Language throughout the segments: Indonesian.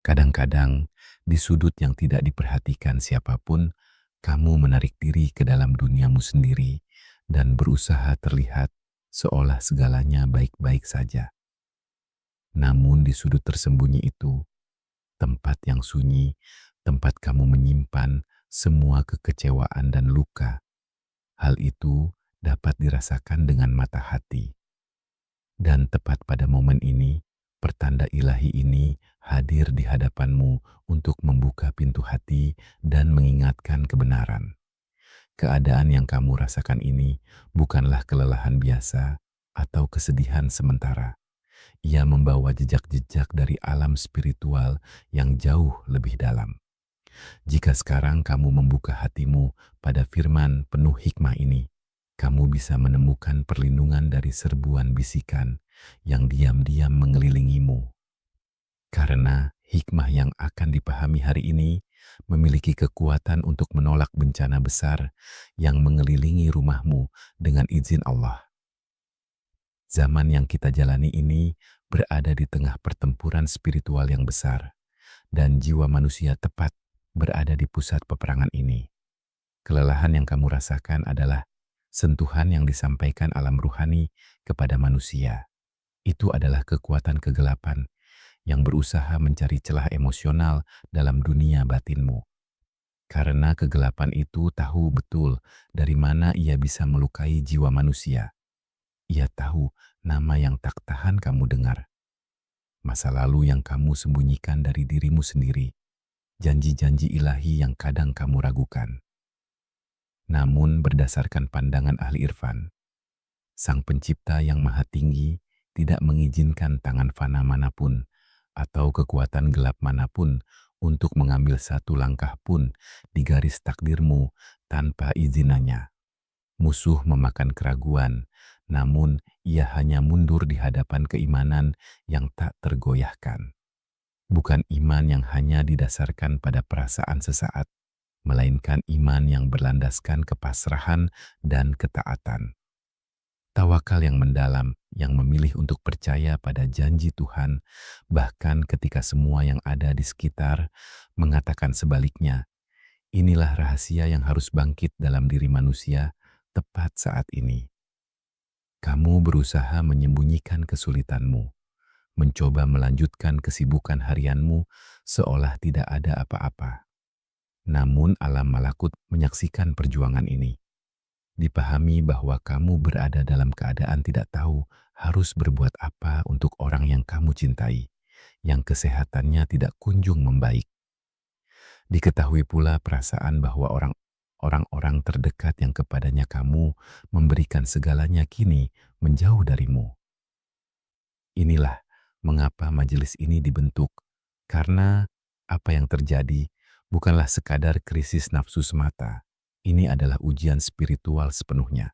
Kadang-kadang, di sudut yang tidak diperhatikan siapapun, kamu menarik diri ke dalam duniamu sendiri dan berusaha terlihat seolah segalanya baik-baik saja. Namun di sudut tersembunyi itu, tempat yang sunyi, tempat kamu menyimpan semua kekecewaan dan luka. Hal itu dapat dirasakan dengan mata hati. Dan tepat pada momen ini, pertanda ilahi ini hadir di hadapanmu untuk membuka pintu hati dan mengingatkan kebenaran. Keadaan yang kamu rasakan ini bukanlah kelelahan biasa atau kesedihan sementara. Ia membawa jejak-jejak dari alam spiritual yang jauh lebih dalam. Jika sekarang kamu membuka hatimu pada firman penuh hikmah ini, kamu bisa menemukan perlindungan dari serbuan bisikan yang diam-diam mengelilingimu. Karena hikmah yang akan dipahami hari ini memiliki kekuatan untuk menolak bencana besar yang mengelilingi rumahmu dengan izin Allah. Zaman yang kita jalani ini berada di tengah pertempuran spiritual yang besar, dan jiwa manusia tepat berada di pusat peperangan ini. Kelelahan yang kamu rasakan adalah sentuhan yang disampaikan alam ruhani kepada manusia. Itu adalah kekuatan kegelapan yang berusaha mencari celah emosional dalam dunia batinmu. Karena kegelapan itu tahu betul dari mana ia bisa melukai jiwa manusia. Ia tahu nama yang tak tahan kamu dengar, masa lalu yang kamu sembunyikan dari dirimu sendiri, janji-janji ilahi yang kadang kamu ragukan. Namun berdasarkan pandangan ahli irfan, Sang Pencipta yang Maha Tinggi tidak mengizinkan tangan fana manapun atau kekuatan gelap manapun untuk mengambil satu langkah pun di garis takdirmu tanpa izinannya. Musuh memakan keraguan, namun ia hanya mundur di hadapan keimanan yang tak tergoyahkan. Bukan iman yang hanya didasarkan pada perasaan sesaat, melainkan iman yang berlandaskan kepasrahan dan ketaatan. Tawakal yang mendalam, yang memilih untuk percaya pada janji Tuhan, bahkan ketika semua yang ada di sekitar mengatakan sebaliknya. Inilah rahasia yang harus bangkit dalam diri manusia tepat saat ini. Kamu berusaha menyembunyikan kesulitanmu, mencoba melanjutkan kesibukan harianmu seolah tidak ada apa-apa. Namun alam malakut menyaksikan perjuangan ini. Dipahami bahwa kamu berada dalam keadaan tidak tahu harus berbuat apa untuk orang yang kamu cintai, yang kesehatannya tidak kunjung membaik. Diketahui pula perasaan bahwa orang-orang terdekat yang kepadanya kamu memberikan segalanya kini menjauh darimu. Inilah mengapa majelis ini dibentuk, karena apa yang terjadi bukanlah sekadar krisis nafsu semata. Ini adalah ujian spiritual sepenuhnya.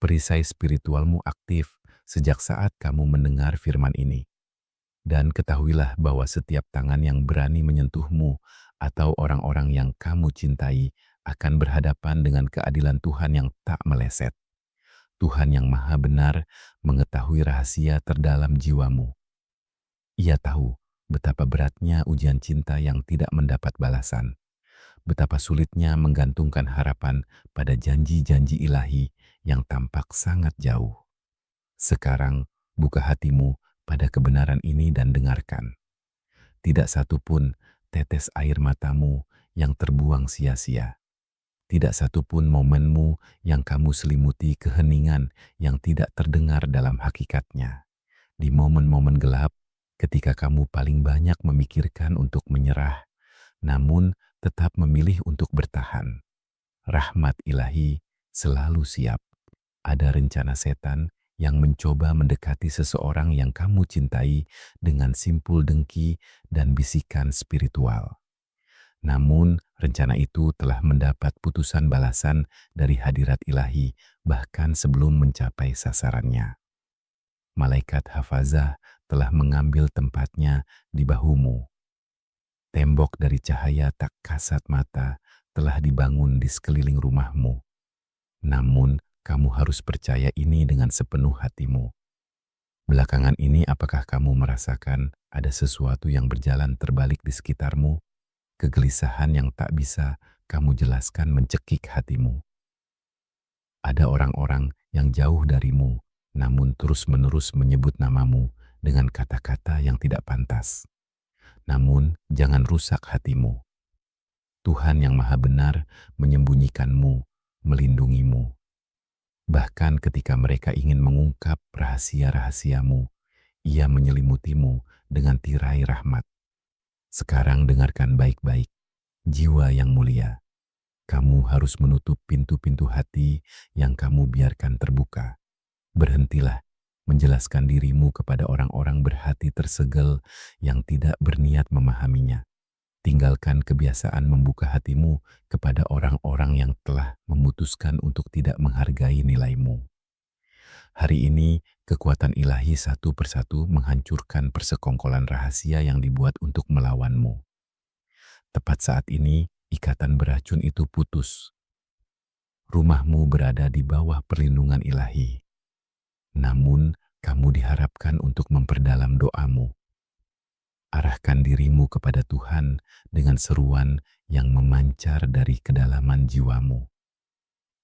Perisai spiritualmu aktif sejak saat kamu mendengar firman ini. Dan ketahuilah bahwa setiap tangan yang berani menyentuhmu atau orang-orang yang kamu cintai akan berhadapan dengan keadilan Tuhan yang tak meleset. Tuhan yang Maha Benar mengetahui rahasia terdalam jiwamu. Ia tahu betapa beratnya ujian cinta yang tidak mendapat balasan. Betapa sulitnya menggantungkan harapan pada janji-janji ilahi yang tampak sangat jauh. Sekarang, buka hatimu pada kebenaran ini dan dengarkan. Tidak satu pun tetes air matamu yang terbuang sia-sia. Tidak satu pun momenmu yang kamu selimuti keheningan yang tidak terdengar dalam hakikatnya. Di momen-momen gelap, ketika kamu paling banyak memikirkan untuk menyerah, namun tetap memilih untuk bertahan. Rahmat ilahi selalu siap. Ada rencana setan yang mencoba mendekati seseorang yang kamu cintai dengan simpul dengki dan bisikan spiritual. Namun, rencana itu telah mendapat putusan balasan dari hadirat ilahi bahkan sebelum mencapai sasarannya. Malaikat hafazah telah mengambil tempatnya di bahumu. Tembok dari cahaya tak kasat mata telah dibangun di sekeliling rumahmu. Namun, kamu harus percaya ini dengan sepenuh hatimu. Belakangan ini apakah kamu merasakan ada sesuatu yang berjalan terbalik di sekitarmu? Kegelisahan yang tak bisa kamu jelaskan mencekik hatimu. Ada orang-orang yang jauh darimu, namun terus-menerus menyebut namamu dengan kata-kata yang tidak pantas. Namun, jangan rusak hatimu. Tuhan yang Maha Benar menyembunyikanmu, melindungimu. Bahkan ketika mereka ingin mengungkap rahasia-rahasiamu, Ia menyelimutimu dengan tirai rahmat. Sekarang dengarkan baik-baik, jiwa yang mulia. Kamu harus menutup pintu-pintu hati yang kamu biarkan terbuka. Berhentilah menjelaskan dirimu kepada orang-orang berhati tersegel yang tidak berniat memahaminya. Tinggalkan kebiasaan membuka hatimu kepada orang-orang yang telah memutuskan untuk tidak menghargai nilaimu. Hari ini, kekuatan ilahi satu persatu menghancurkan persekongkolan rahasia yang dibuat untuk melawanmu. Tepat saat ini, ikatan beracun itu putus. Rumahmu berada di bawah perlindungan ilahi. Namun, kamu diharapkan untuk memperdalam doamu. Arahkan dirimu kepada Tuhan dengan seruan yang memancar dari kedalaman jiwamu.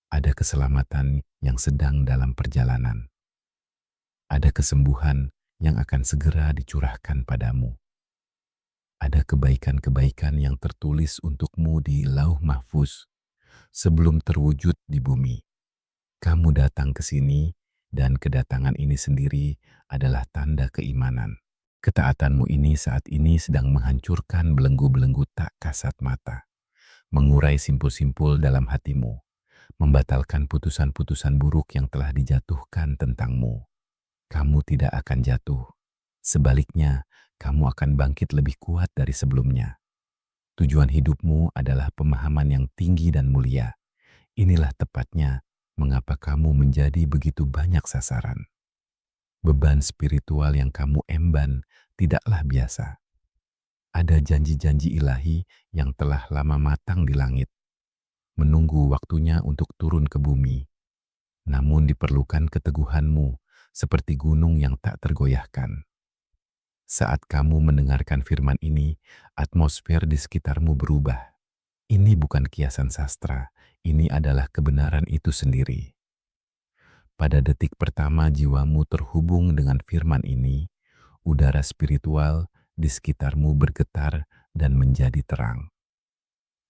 Ada keselamatan yang sedang dalam perjalanan. Ada kesembuhan yang akan segera dicurahkan padamu. Ada kebaikan-kebaikan yang tertulis untukmu di Lauh Mahfuz sebelum terwujud di bumi. Kamu datang ke sini dan kedatangan ini sendiri adalah tanda keimanan. Ketaatanmu ini saat ini sedang menghancurkan belenggu-belenggu tak kasat mata, mengurai simpul-simpul dalam hatimu, membatalkan putusan-putusan buruk yang telah dijatuhkan tentangmu. Kamu tidak akan jatuh. Sebaliknya, kamu akan bangkit lebih kuat dari sebelumnya. Tujuan hidupmu adalah pemahaman yang tinggi dan mulia. Inilah tepatnya mengapa kamu menjadi begitu banyak sasaran. Beban spiritual yang kamu emban tidaklah biasa. Ada janji-janji ilahi yang telah lama matang di langit, menunggu waktunya untuk turun ke bumi. Namun diperlukan keteguhanmu seperti gunung yang tak tergoyahkan. Saat kamu mendengarkan firman ini, atmosfer di sekitarmu berubah. Ini bukan kiasan sastra, ini adalah kebenaran itu sendiri. Pada detik pertama jiwamu terhubung dengan firman ini, udara spiritual di sekitarmu bergetar dan menjadi terang.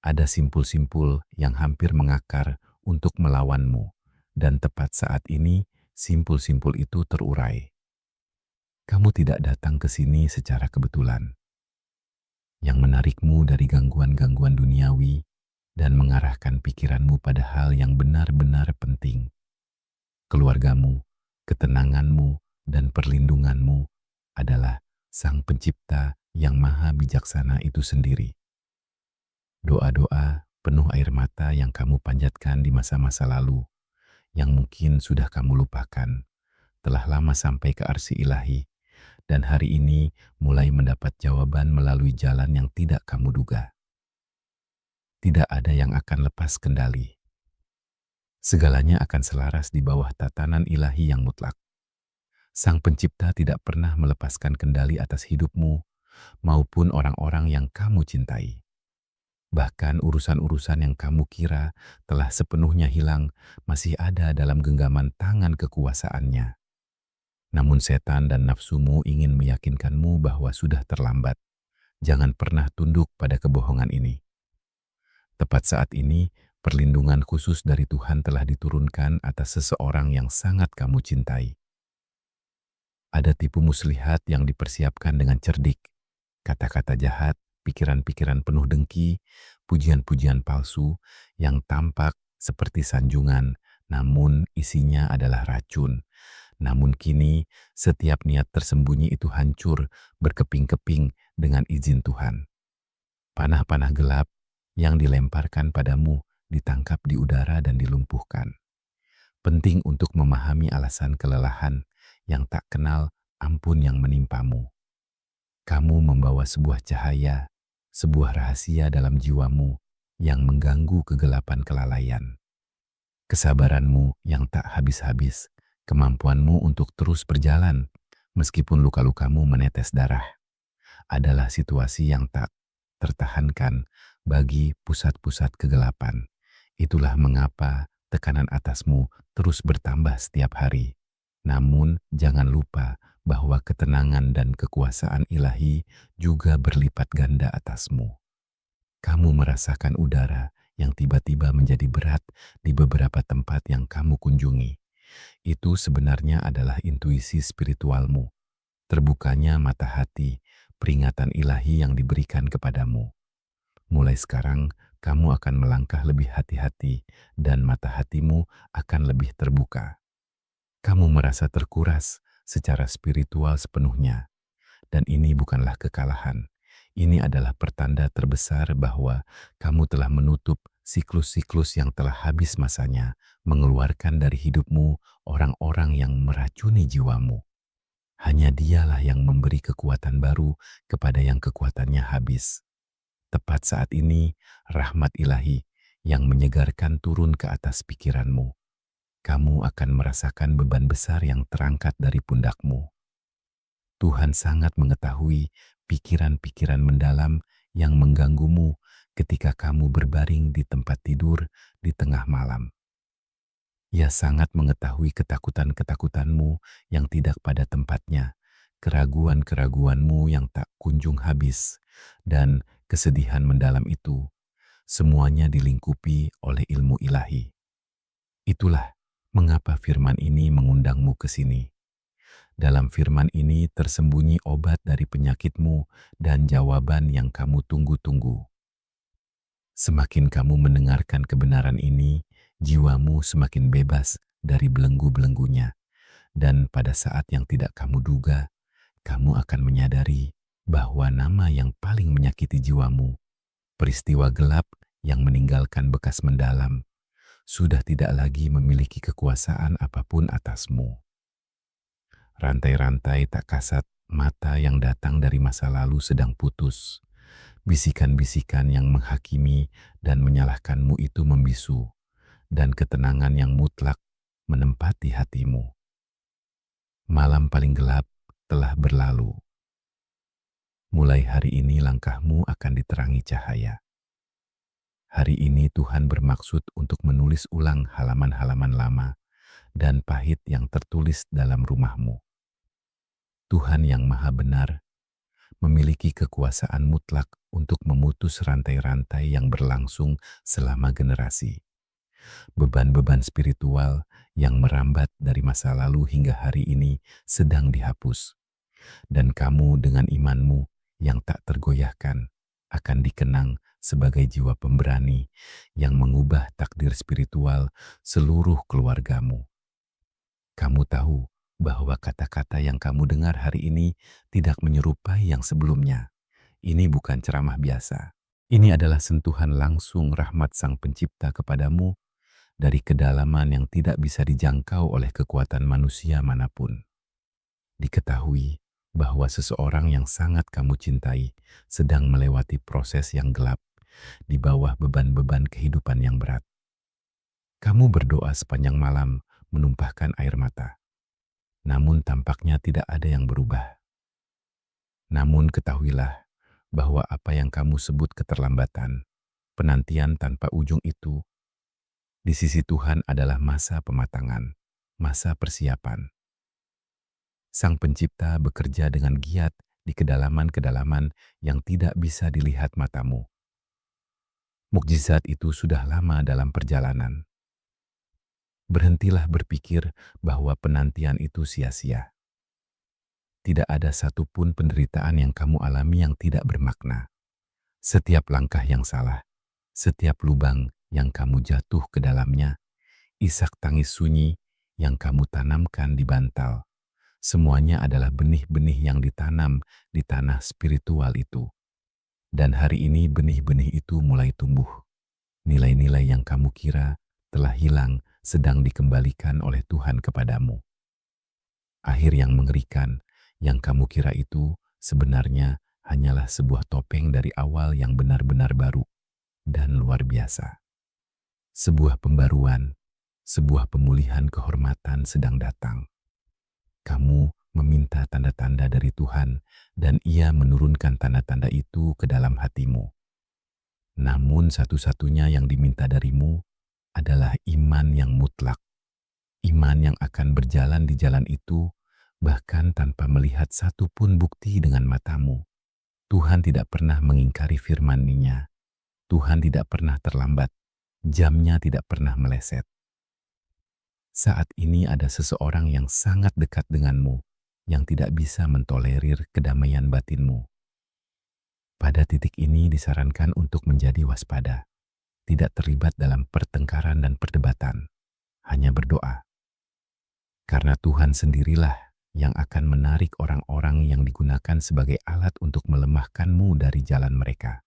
Ada simpul-simpul yang hampir mengakar untuk melawanmu, dan tepat saat ini simpul-simpul itu terurai. Kamu tidak datang ke sini secara kebetulan. Yang menarikmu dari gangguan-gangguan duniawi dan mengarahkan pikiranmu pada hal yang benar-benar penting. Keluargamu, ketenanganmu, dan perlindunganmu adalah Sang Pencipta yang Maha Bijaksana itu sendiri. Doa-doa penuh air mata yang kamu panjatkan di masa-masa lalu, yang mungkin sudah kamu lupakan, telah lama sampai ke arsy ilahi, dan hari ini mulai mendapat jawaban melalui jalan yang tidak kamu duga. Tidak ada yang akan lepas kendali. Segalanya akan selaras di bawah tatanan ilahi yang mutlak. Sang Pencipta tidak pernah melepaskan kendali atas hidupmu maupun orang-orang yang kamu cintai. Bahkan urusan-urusan yang kamu kira telah sepenuhnya hilang masih ada dalam genggaman tangan kekuasaannya. Namun setan dan nafsumu ingin meyakinkanmu bahwa sudah terlambat. Jangan pernah tunduk pada kebohongan ini. Tepat saat ini, perlindungan khusus dari Tuhan telah diturunkan atas seseorang yang sangat kamu cintai. Ada tipu muslihat yang dipersiapkan dengan cerdik, kata-kata jahat, pikiran-pikiran penuh dengki, pujian-pujian palsu yang tampak seperti sanjungan, namun isinya adalah racun. Namun kini, setiap niat tersembunyi itu hancur berkeping-keping dengan izin Tuhan. Panah-panah gelap yang dilemparkan padamu ditangkap di udara dan dilumpuhkan. Penting untuk memahami alasan kelelahan yang tak kenal ampun yang menimpamu. Kamu membawa sebuah cahaya, sebuah rahasia dalam jiwamu yang mengganggu kegelapan kelalaian. Kesabaranmu yang tak habis-habis, kemampuanmu untuk terus berjalan, Meskipun luka-lukamu menetes darah, adalah situasi yang tak tertahankan bagi pusat-pusat kegelapan. Itulah mengapa tekanan atasmu terus bertambah setiap hari. Namun, jangan lupa bahwa ketenangan dan kekuasaan ilahi juga berlipat ganda atasmu. Kamu merasakan udara yang tiba-tiba menjadi berat di beberapa tempat yang kamu kunjungi. Itu sebenarnya adalah intuisi spiritualmu, terbukanya mata hati, peringatan ilahi yang diberikan kepadamu. Mulai sekarang, kamu akan melangkah lebih hati-hati dan mata hatimu akan lebih terbuka. Kamu merasa terkuras secara spiritual sepenuhnya, dan ini bukanlah kekalahan. Ini adalah pertanda terbesar bahwa kamu telah menutup siklus-siklus yang telah habis masanya, mengeluarkan dari hidupmu orang-orang yang meracuni jiwamu. Hanya dialah yang memberi kekuatan baru kepada yang kekuatannya habis. Tepat saat ini, rahmat ilahi yang menyegarkan turun ke atas pikiranmu. Kamu akan merasakan beban besar yang terangkat dari pundakmu. Tuhan sangat mengetahui pikiran-pikiran mendalam yang mengganggumu ketika kamu berbaring di tempat tidur di tengah malam. Ia sangat mengetahui ketakutan-ketakutanmu yang tidak pada tempatnya, keraguan-keraguanmu yang tak kunjung habis, dan kesedihan mendalam itu. Semuanya dilingkupi oleh ilmu ilahi. Itulah mengapa firman ini mengundangmu ke sini. Dalam firman ini tersembunyi obat dari penyakitmu dan jawaban yang kamu tunggu-tunggu. Semakin kamu mendengarkan kebenaran ini, jiwamu semakin bebas dari belenggu-belenggunya. Dan pada saat yang tidak kamu duga, kamu akan menyadari bahwa nama yang paling menyakiti jiwamu, peristiwa gelap yang meninggalkan bekas mendalam, sudah tidak lagi memiliki kekuasaan apapun atasmu. Rantai-rantai tak kasat mata yang datang dari masa lalu sedang putus. Bisikan-bisikan yang menghakimi dan menyalahkanmu itu membisu, dan ketenangan yang mutlak menempati hatimu. Malam paling gelap telah berlalu. Mulai hari ini langkahmu akan diterangi cahaya. Hari ini Tuhan bermaksud untuk menulis ulang halaman-halaman lama dan pahit yang tertulis dalam rumahmu. Tuhan yang Maha Benar memiliki kekuasaan mutlak untuk memutus rantai-rantai yang berlangsung selama generasi. Beban-beban spiritual yang merambat dari masa lalu hingga hari ini sedang dihapus. Dan kamu dengan imanmu yang tak tergoyahkan akan dikenang sebagai jiwa pemberani yang mengubah takdir spiritual seluruh keluargamu. Kamu tahu bahwa kata-kata yang kamu dengar hari ini tidak menyerupai yang sebelumnya. Ini bukan ceramah biasa. Ini adalah sentuhan langsung rahmat Sang Pencipta kepadamu dari kedalaman yang tidak bisa dijangkau oleh kekuatan manusia manapun. Diketahui bahwa seseorang yang sangat kamu cintai sedang melewati proses yang gelap di bawah beban-beban kehidupan yang berat. Kamu berdoa sepanjang malam menumpahkan air mata. Namun tampaknya tidak ada yang berubah. Namun ketahuilah bahwa apa yang kamu sebut keterlambatan, penantian tanpa ujung itu, di sisi Tuhan adalah masa pematangan, masa persiapan. Sang Pencipta bekerja dengan giat di kedalaman-kedalaman yang tidak bisa dilihat matamu. Mukjizat itu sudah lama dalam perjalanan. Berhentilah berpikir bahwa penantian itu sia-sia. Tidak ada satupun penderitaan yang kamu alami yang tidak bermakna. Setiap langkah yang salah, setiap lubang yang kamu jatuh ke dalamnya, isak tangis sunyi yang kamu tanamkan di bantal, semuanya adalah benih-benih yang ditanam di tanah spiritual itu. Dan hari ini benih-benih itu mulai tumbuh. Nilai-nilai yang kamu kira telah hilang sedang dikembalikan oleh Tuhan kepadamu. Akhir yang mengerikan, yang kamu kira itu sebenarnya hanyalah sebuah topeng dari awal yang benar-benar baru dan luar biasa. Sebuah pembaruan, sebuah pemulihan kehormatan sedang datang. Kamu meminta tanda-tanda dari Tuhan, dan Ia menurunkan tanda-tanda itu ke dalam hatimu. Namun satu-satunya yang diminta darimu adalah iman yang mutlak, iman yang akan berjalan di jalan itu, bahkan tanpa melihat satu pun bukti dengan matamu. Tuhan tidak pernah mengingkari firman-Nya. Tuhan tidak pernah terlambat. Jamnya tidak pernah meleset. Saat ini ada seseorang yang sangat dekat denganmu, yang tidak bisa mentolerir kedamaian batinmu. Pada titik ini disarankan untuk menjadi waspada, tidak terlibat dalam pertengkaran dan perdebatan, hanya berdoa. Karena Tuhan sendirilah yang akan menarik orang-orang yang digunakan sebagai alat untuk melemahkanmu dari jalan mereka.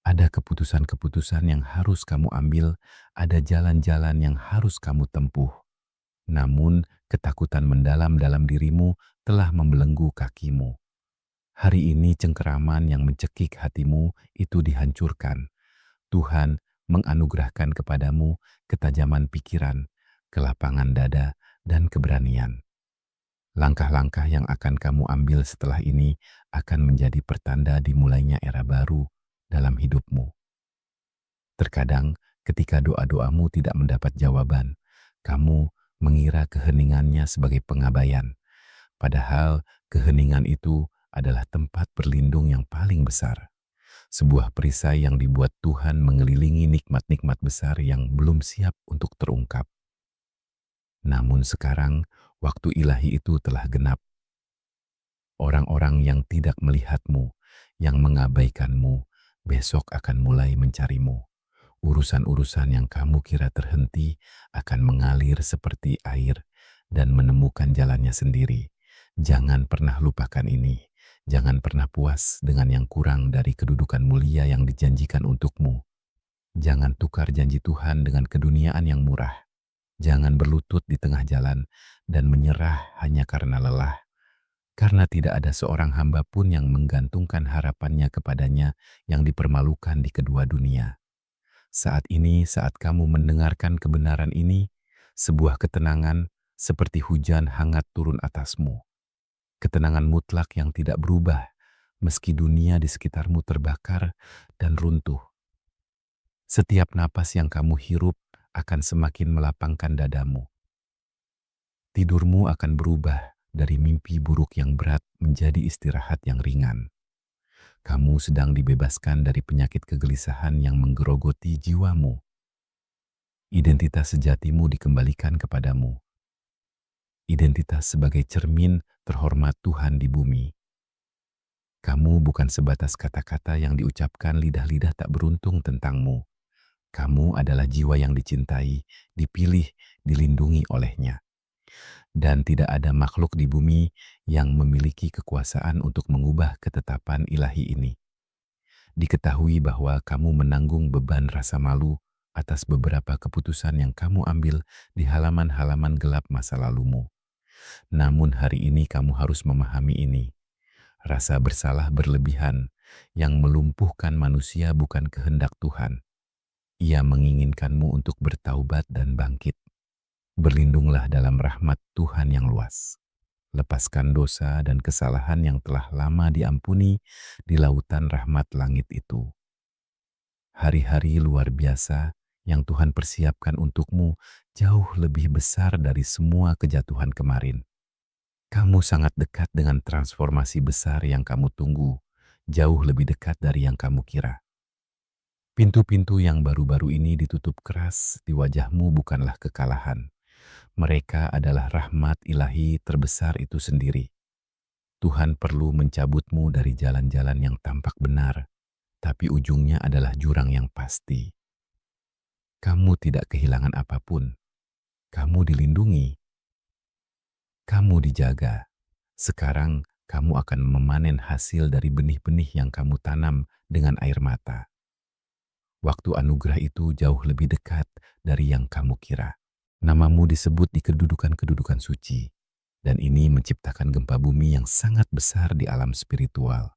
Ada keputusan-keputusan yang harus kamu ambil, ada jalan-jalan yang harus kamu tempuh. Namun, ketakutan mendalam dalam dirimu telah membelenggu kakimu. Hari ini cengkeraman yang mencekik hatimu itu dihancurkan. Tuhan menganugerahkan kepadamu ketajaman pikiran, kelapangan dada, dan keberanian. Langkah-langkah yang akan kamu ambil setelah ini akan menjadi pertanda dimulainya era baru dalam hidupmu. Terkadang ketika doa-doamu tidak mendapat jawaban, kamu mengira keheningannya sebagai pengabaian. Padahal keheningan itu adalah tempat berlindung yang paling besar. Sebuah perisai yang dibuat Tuhan mengelilingi nikmat-nikmat besar yang belum siap untuk terungkap. Namun sekarang, waktu ilahi itu telah genap. Orang-orang yang tidak melihatmu, yang mengabaikanmu, besok akan mulai mencarimu. Urusan-urusan yang kamu kira terhenti akan mengalir seperti air dan menemukan jalannya sendiri. Jangan pernah lupakan ini. Jangan pernah puas dengan yang kurang dari kedudukan mulia yang dijanjikan untukmu. Jangan tukar janji Tuhan dengan keduniaan yang murah. Jangan berlutut di tengah jalan dan menyerah hanya karena lelah. Karena tidak ada seorang hamba pun yang menggantungkan harapannya kepadanya yang dipermalukan di kedua dunia. Saat ini, saat kamu mendengarkan kebenaran ini, sebuah ketenangan seperti hujan hangat turun atasmu. Ketenangan mutlak yang tidak berubah, meski dunia di sekitarmu terbakar dan runtuh. Setiap napas yang kamu hirup akan semakin melapangkan dadamu. Tidurmu akan berubah dari mimpi buruk yang berat menjadi istirahat yang ringan. Kamu sedang dibebaskan dari penyakit kegelisahan yang menggerogoti jiwamu. Identitas sejatimu dikembalikan kepadamu. Identitas sebagai cermin terhormat Tuhan di bumi. Kamu bukan sebatas kata-kata yang diucapkan lidah-lidah tak beruntung tentangmu. Kamu adalah jiwa yang dicintai, dipilih, dilindungi olehnya. Dan tidak ada makhluk di bumi yang memiliki kekuasaan untuk mengubah ketetapan ilahi ini. Diketahui bahwa kamu menanggung beban rasa malu atas beberapa keputusan yang kamu ambil di halaman-halaman gelap masa lalumu. Namun hari ini kamu harus memahami ini. Rasa bersalah berlebihan yang melumpuhkan manusia bukan kehendak Tuhan. Ia menginginkanmu untuk bertaubat dan bangkit. Berlindunglah dalam rahmat Tuhan yang luas. Lepaskan dosa dan kesalahan yang telah lama diampuni di lautan rahmat langit itu. Hari-hari luar biasa yang Tuhan persiapkan untukmu jauh lebih besar dari semua kejatuhan kemarin. Kamu sangat dekat dengan transformasi besar yang kamu tunggu, jauh lebih dekat dari yang kamu kira. Pintu-pintu yang baru-baru ini ditutup keras di wajahmu bukanlah kekalahan. Mereka adalah rahmat ilahi terbesar itu sendiri. Tuhan perlu mencabutmu dari jalan-jalan yang tampak benar, tapi ujungnya adalah jurang yang pasti. Kamu tidak kehilangan apapun. Kamu dilindungi. Kamu dijaga. Sekarang kamu akan memanen hasil dari benih-benih yang kamu tanam dengan air mata. Waktu anugerah itu jauh lebih dekat dari yang kamu kira. Namamu disebut di kedudukan-kedudukan suci, dan ini menciptakan gempa bumi yang sangat besar di alam spiritual.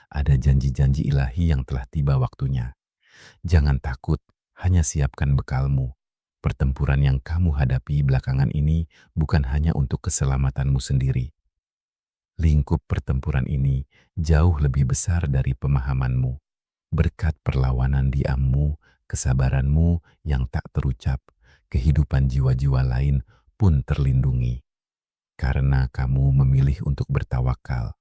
Ada janji-janji ilahi yang telah tiba waktunya. Jangan takut, hanya siapkan bekalmu. Pertempuran yang kamu hadapi belakangan ini bukan hanya untuk keselamatanmu sendiri, Lingkup pertempuran ini jauh lebih besar dari pemahamanmu. Berkat perlawanan diammu, kesabaranmu yang tak terucap, kehidupan jiwa-jiwa lain pun terlindungi. Karena kamu memilih untuk bertawakal,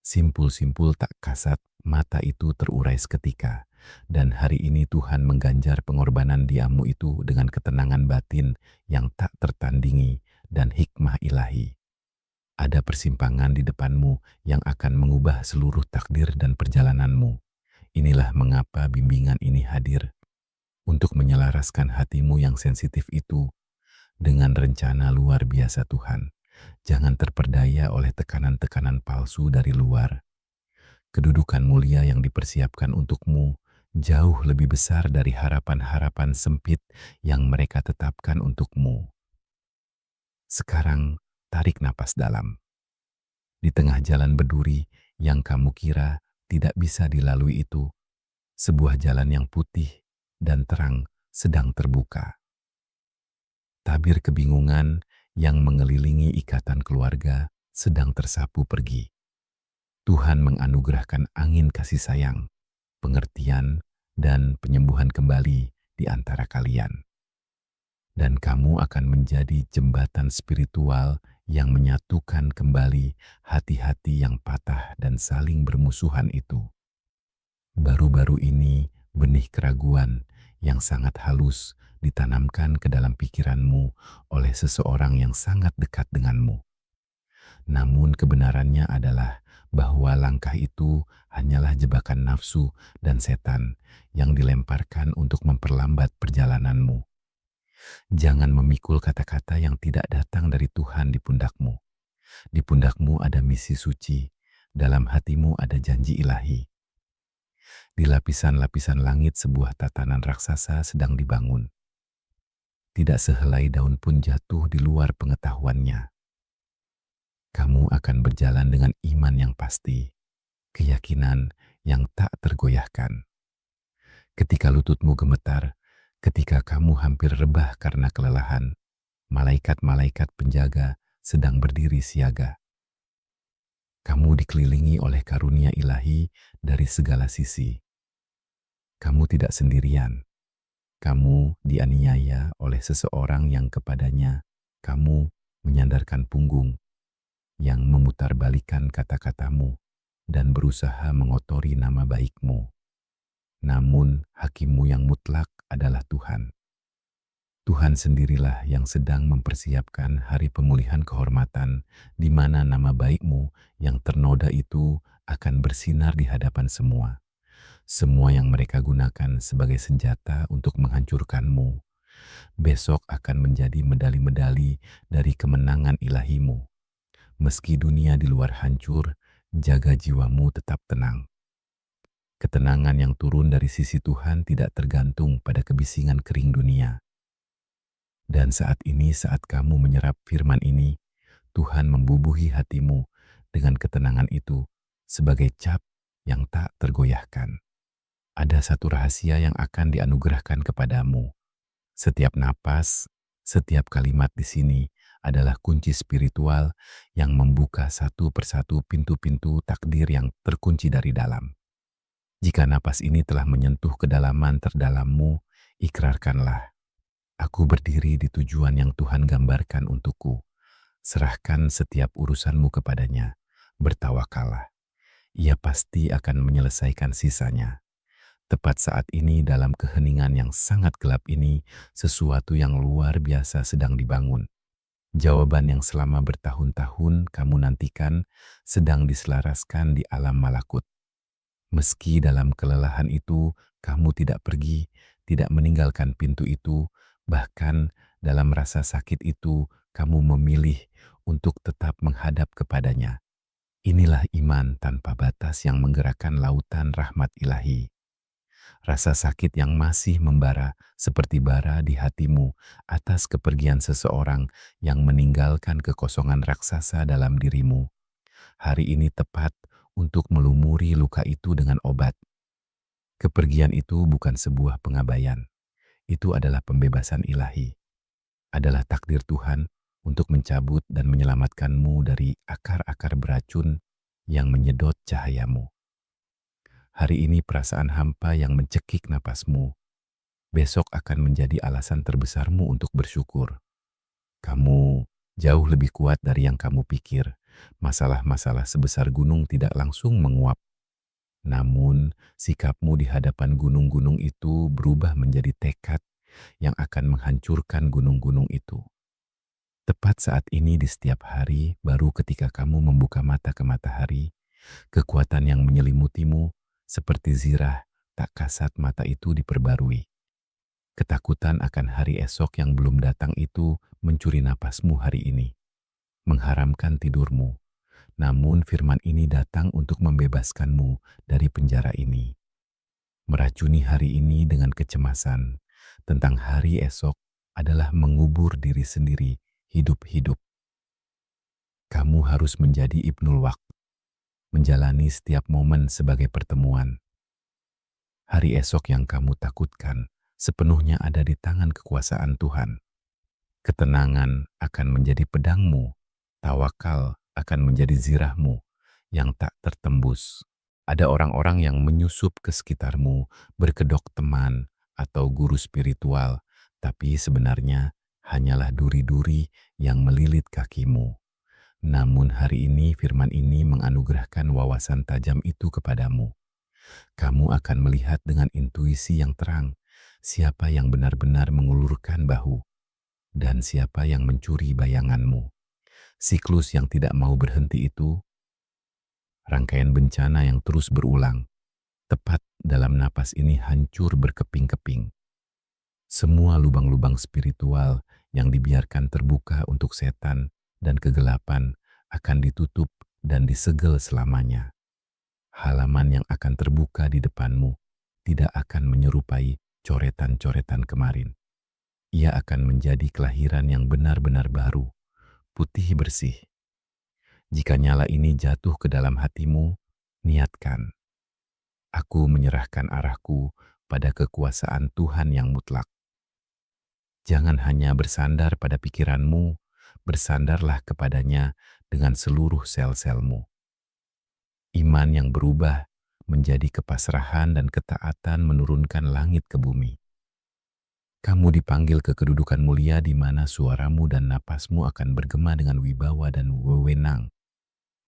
simpul-simpul tak kasat mata itu terurai seketika. Dan hari ini Tuhan mengganjar pengorbanan diammu itu dengan ketenangan batin yang tak tertandingi dan hikmah ilahi. Ada persimpangan di depanmu yang akan mengubah seluruh takdir dan perjalananmu. Inilah mengapa bimbingan ini hadir untuk menyelaraskan hatimu yang sensitif itu dengan rencana luar biasa Tuhan. Jangan terperdaya oleh tekanan-tekanan palsu dari luar. Kedudukan mulia yang dipersiapkan untukmu jauh lebih besar dari harapan-harapan sempit yang mereka tetapkan untukmu. Sekarang tarik napas dalam. Di tengah jalan berduri yang kamu kira tidak bisa dilalui itu, sebuah jalan yang putih dan terang sedang terbuka. Tabir kebingungan yang mengelilingi ikatan keluarga sedang tersapu pergi. Tuhan menganugerahkan angin kasih sayang, pengertian, dan penyembuhan kembali di antara kalian. Dan kamu akan menjadi jembatan spiritual yang menyatukan kembali hati-hati yang patah dan saling bermusuhan itu. Baru-baru ini, benih keraguan yang sangat halus ditanamkan ke dalam pikiranmu oleh seseorang yang sangat dekat denganmu. Namun kebenarannya adalah bahwa langkah itu hanyalah jebakan nafsu dan setan yang dilemparkan untuk memperlambat perjalananmu. Jangan memikul kata-kata yang tidak datang dari Tuhan di pundakmu. Di pundakmu ada misi suci, dalam hatimu ada janji ilahi. Di lapisan-lapisan langit sebuah tatanan raksasa sedang dibangun. Tidak sehelai daun pun jatuh di luar pengetahuannya. Kamu akan berjalan dengan iman yang pasti, keyakinan yang tak tergoyahkan. Ketika lututmu gemetar, ketika kamu hampir rebah karena kelelahan, malaikat-malaikat penjaga sedang berdiri siaga. Kamu dikelilingi oleh karunia ilahi dari segala sisi. Kamu tidak sendirian. Kamu dianiaya oleh seseorang yang kepadanya kamu menyandarkan punggung, yang memutarbalikkan kata-katamu dan berusaha mengotori nama baikmu. Namun hakimmu yang mutlak adalah Tuhan. Tuhan sendirilah yang sedang mempersiapkan hari pemulihan kehormatan di mana nama baikmu yang ternoda itu akan bersinar di hadapan semua. Semua yang mereka gunakan sebagai senjata untuk menghancurkanmu, besok akan menjadi medali-medali dari kemenangan ilahimu. Meski dunia di luar hancur, jaga jiwamu tetap tenang. Ketenangan yang turun dari sisi Tuhan tidak tergantung pada kebisingan kering dunia. Dan saat ini, saat kamu menyerap firman ini, Tuhan membubuhi hatimu dengan ketenangan itu sebagai cap yang tak tergoyahkan. Ada satu rahasia yang akan dianugerahkan kepadamu. Setiap napas, setiap kalimat di sini adalah kunci spiritual yang membuka satu persatu pintu-pintu takdir yang terkunci dari dalam. Jika napas ini telah menyentuh kedalaman terdalammu, ikrarkanlah. Aku berdiri di tujuan yang Tuhan gambarkan untukku. Serahkan setiap urusanmu kepadanya. Bertawakallah. Ia pasti akan menyelesaikan sisanya. Tepat saat ini dalam keheningan yang sangat gelap ini, sesuatu yang luar biasa sedang dibangun. Jawaban yang selama bertahun-tahun kamu nantikan sedang diselaraskan di alam malakut. Meski dalam kelelahan itu kamu tidak pergi, tidak meninggalkan pintu itu, bahkan dalam rasa sakit itu kamu memilih untuk tetap menghadap kepadanya. Inilah iman tanpa batas yang menggerakkan lautan rahmat ilahi. Rasa sakit yang masih membara seperti bara di hatimu atas kepergian seseorang yang meninggalkan kekosongan raksasa dalam dirimu. Hari ini tepat untuk melumuri luka itu dengan obat. Kepergian itu bukan sebuah pengabaian. Itu adalah pembebasan ilahi. Adalah takdir Tuhan untuk mencabut dan menyelamatkanmu dari akar-akar beracun yang menyedot cahayamu. Hari ini perasaan hampa yang mencekik napasmu, besok akan menjadi alasan terbesarmu untuk bersyukur. Kamu jauh lebih kuat dari yang kamu pikir. Masalah-masalah sebesar gunung tidak langsung menguap. Namun, sikapmu di hadapan gunung-gunung itu berubah menjadi tekad yang akan menghancurkan gunung-gunung itu. Tepat saat ini di setiap hari, baru ketika kamu membuka mata ke matahari, kekuatan yang menyelimutimu seperti zirah tak kasat mata itu diperbarui. Ketakutan akan hari esok yang belum datang itu mencuri napasmu hari ini, mengharamkan tidurmu. Namun firman ini datang untuk membebaskanmu dari penjara ini. Meracuni hari ini dengan kecemasan tentang hari esok adalah mengubur diri sendiri hidup-hidup. Kamu harus menjadi Ibnul Waqt, menjalani setiap momen sebagai pertemuan. Hari esok yang kamu takutkan sepenuhnya ada di tangan kekuasaan Tuhan. Ketenangan akan menjadi pedangmu, tawakal akan menjadi zirahmu yang tak tertembus. Ada orang-orang yang menyusup ke sekitarmu, berkedok teman atau guru spiritual, tapi sebenarnya hanyalah duri-duri yang melilit kakimu. Namun hari ini firman ini menganugerahkan wawasan tajam itu kepadamu. Kamu akan melihat dengan intuisi yang terang siapa yang benar-benar mengulurkan bahu dan siapa yang mencuri bayanganmu. Siklus yang tidak mau berhenti itu, rangkaian bencana yang terus berulang, tepat dalam napas ini hancur berkeping-keping. Semua lubang-lubang spiritual yang dibiarkan terbuka untuk setan dan kegelapan akan ditutup dan disegel selamanya. Halaman yang akan terbuka di depanmu tidak akan menyerupai coretan-coretan kemarin. Ia akan menjadi kelahiran yang benar-benar baru, putih bersih. Jika nyala ini jatuh ke dalam hatimu, niatkan, aku menyerahkan arahku pada kekuasaan Tuhan yang mutlak. Jangan hanya bersandar pada pikiranmu, bersandarlah kepadanya dengan seluruh sel-selmu. Iman yang berubah menjadi kepasrahan dan ketaatan menurunkan langit ke bumi. Kamu dipanggil ke kedudukan mulia di mana suaramu dan napasmu akan bergema dengan wibawa dan wewenang.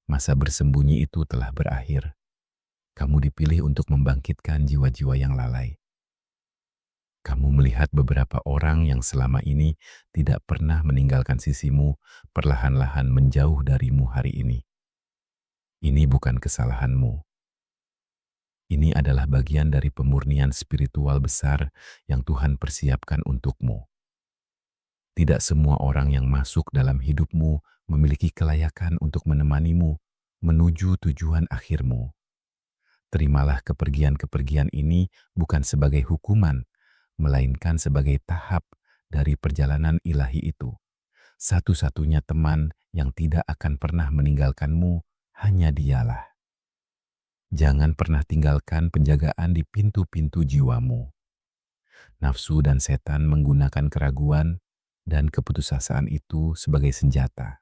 Masa bersembunyi itu telah berakhir. Kamu dipilih untuk membangkitkan jiwa-jiwa yang lalai. Kamu melihat beberapa orang yang selama ini tidak pernah meninggalkan sisimu, perlahan-lahan menjauh darimu hari ini. Ini bukan kesalahanmu. Ini adalah bagian dari pemurnian spiritual besar yang Tuhan persiapkan untukmu. Tidak semua orang yang masuk dalam hidupmu memiliki kelayakan untuk menemanimu menuju tujuan akhirmu. Terimalah kepergian-kepergian ini bukan sebagai hukuman, melainkan sebagai tahap dari perjalanan ilahi itu. Satu-satunya teman yang tidak akan pernah meninggalkanmu hanya Dialah. Jangan pernah tinggalkan penjagaan di pintu-pintu jiwamu. Nafsu dan setan menggunakan keraguan dan keputusasaan itu sebagai senjata.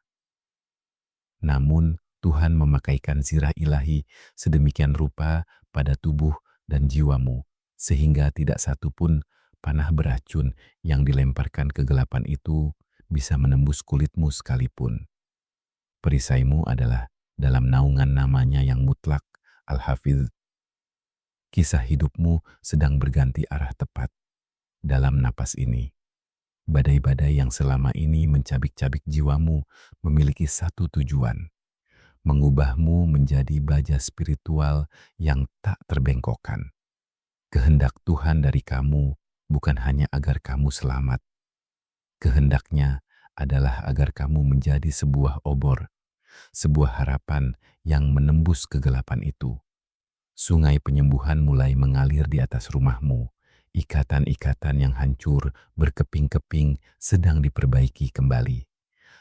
Namun, Tuhan memakaikan zirah ilahi sedemikian rupa pada tubuh dan jiwamu, sehingga tidak satu pun panah beracun yang dilemparkan kegelapan itu bisa menembus kulitmu sekalipun. Perisaimu adalah dalam naungan namanya yang mutlak, Al-Hafidh. Kisah hidupmu sedang berganti arah tepat. Dalam napas ini, badai-badai yang selama ini mencabik-cabik jiwamu memiliki satu tujuan, mengubahmu menjadi baja spiritual yang tak terbengkokkan. Kehendak Tuhan dari kamu bukan hanya agar kamu selamat. Kehendaknya adalah agar kamu menjadi sebuah obor, sebuah harapan yang menembus kegelapan itu. Sungai penyembuhan mulai mengalir di atas rumahmu. Ikatan-ikatan yang hancur berkeping-keping sedang diperbaiki kembali.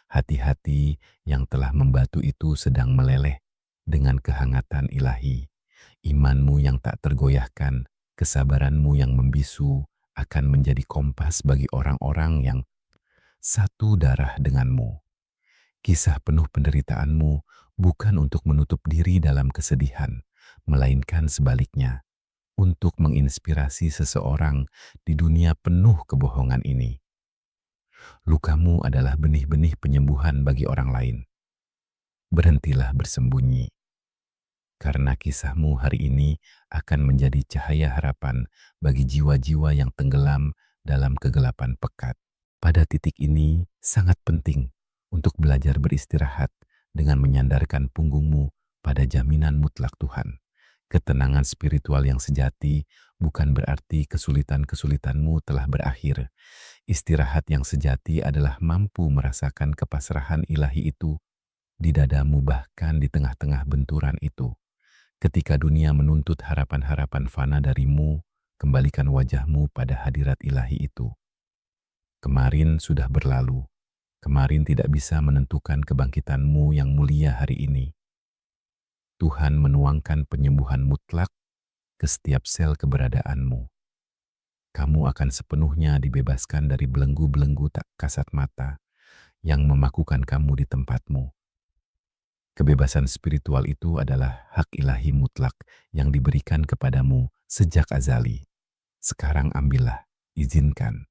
Hati-hati yang telah membatu itu sedang meleleh dengan kehangatan ilahi. Imanmu yang tak tergoyahkan, kesabaranmu yang membisu akan menjadi kompas bagi orang-orang yang satu darah denganmu. Kisah penuh penderitaanmu bukan untuk menutup diri dalam kesedihan, melainkan sebaliknya, untuk menginspirasi seseorang di dunia penuh kebohongan ini. Lukamu adalah benih-benih penyembuhan bagi orang lain. Berhentilah bersembunyi, karena kisahmu hari ini akan menjadi cahaya harapan bagi jiwa-jiwa yang tenggelam dalam kegelapan pekat. Pada titik ini, sangat penting untuk belajar beristirahat dengan menyandarkan punggungmu pada jaminan mutlak Tuhan. Ketenangan spiritual yang sejati bukan berarti kesulitan-kesulitanmu telah berakhir. Istirahat yang sejati adalah mampu merasakan kepasrahan ilahi itu di dadamu, bahkan di tengah-tengah benturan itu. Ketika dunia menuntut harapan-harapan fana darimu, kembalikan wajahmu pada hadirat ilahi itu. Kemarin sudah berlalu. Kemarin tidak bisa menentukan kebangkitanmu yang mulia hari ini. Tuhan menuangkan penyembuhan mutlak ke setiap sel keberadaanmu. Kamu akan sepenuhnya dibebaskan dari belenggu-belenggu tak kasat mata yang memakukan kamu di tempatmu. Kebebasan spiritual itu adalah hak ilahi mutlak yang diberikan kepadamu sejak azali. Sekarang ambillah, izinkan.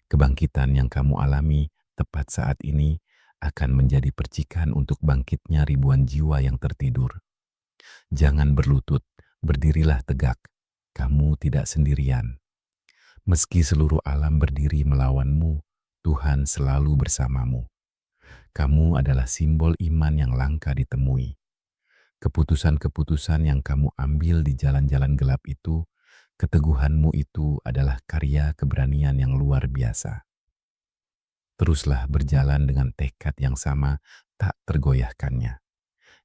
Kebangkitan yang kamu alami tepat saat ini akan menjadi percikan untuk bangkitnya ribuan jiwa yang tertidur. Jangan berlutut, berdirilah tegak. Kamu tidak sendirian. Meski seluruh alam berdiri melawanmu, Tuhan selalu bersamamu. Kamu adalah simbol iman yang langka ditemui. Keputusan-keputusan yang kamu ambil di jalan-jalan gelap itu, keteguhanmu itu adalah karya keberanian yang luar biasa. Teruslah berjalan dengan tekad yang sama, tak tergoyahkannya.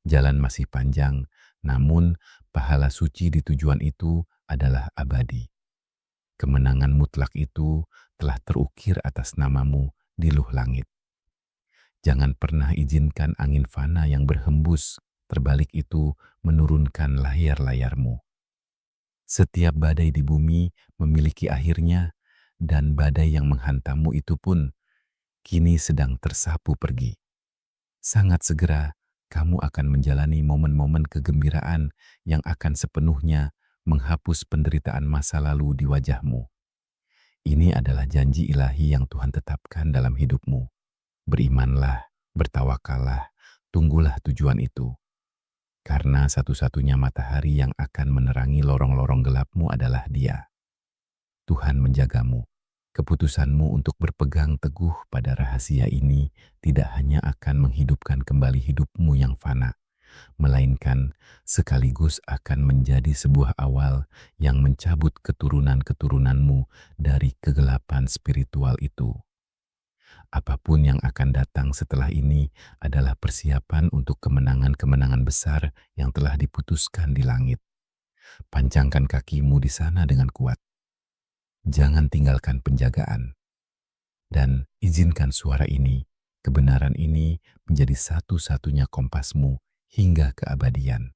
Jalan masih panjang, namun pahala suci di tujuan itu adalah abadi. Kemenangan mutlak itu telah terukir atas namamu di luh langit. Jangan pernah izinkan angin fana yang berhembus terbalik itu menurunkan layar-layarmu. Setiap badai di bumi memiliki akhirnya, dan badai yang menghantammu itu pun kini sedang tersapu pergi. Sangat segera kamu akan menjalani momen-momen kegembiraan yang akan sepenuhnya menghapus penderitaan masa lalu di wajahmu. Ini adalah janji ilahi yang Tuhan tetapkan dalam hidupmu. Berimanlah, bertawakallah, tunggulah tujuan itu. Karena satu-satunya matahari yang akan menerangi lorong-lorong gelapmu adalah Dia. Tuhan menjagamu. Keputusanmu untuk berpegang teguh pada rahasia ini tidak hanya akan menghidupkan kembali hidupmu yang fana, melainkan sekaligus akan menjadi sebuah awal yang mencabut keturunan-keturunanmu dari kegelapan spiritual itu. Apapun yang akan datang setelah ini adalah persiapan untuk kemenangan-kemenangan besar yang telah diputuskan di langit. Pancangkan kakimu di sana dengan kuat. Jangan tinggalkan penjagaan. Dan izinkan suara ini, kebenaran ini menjadi satu-satunya kompasmu hingga keabadian.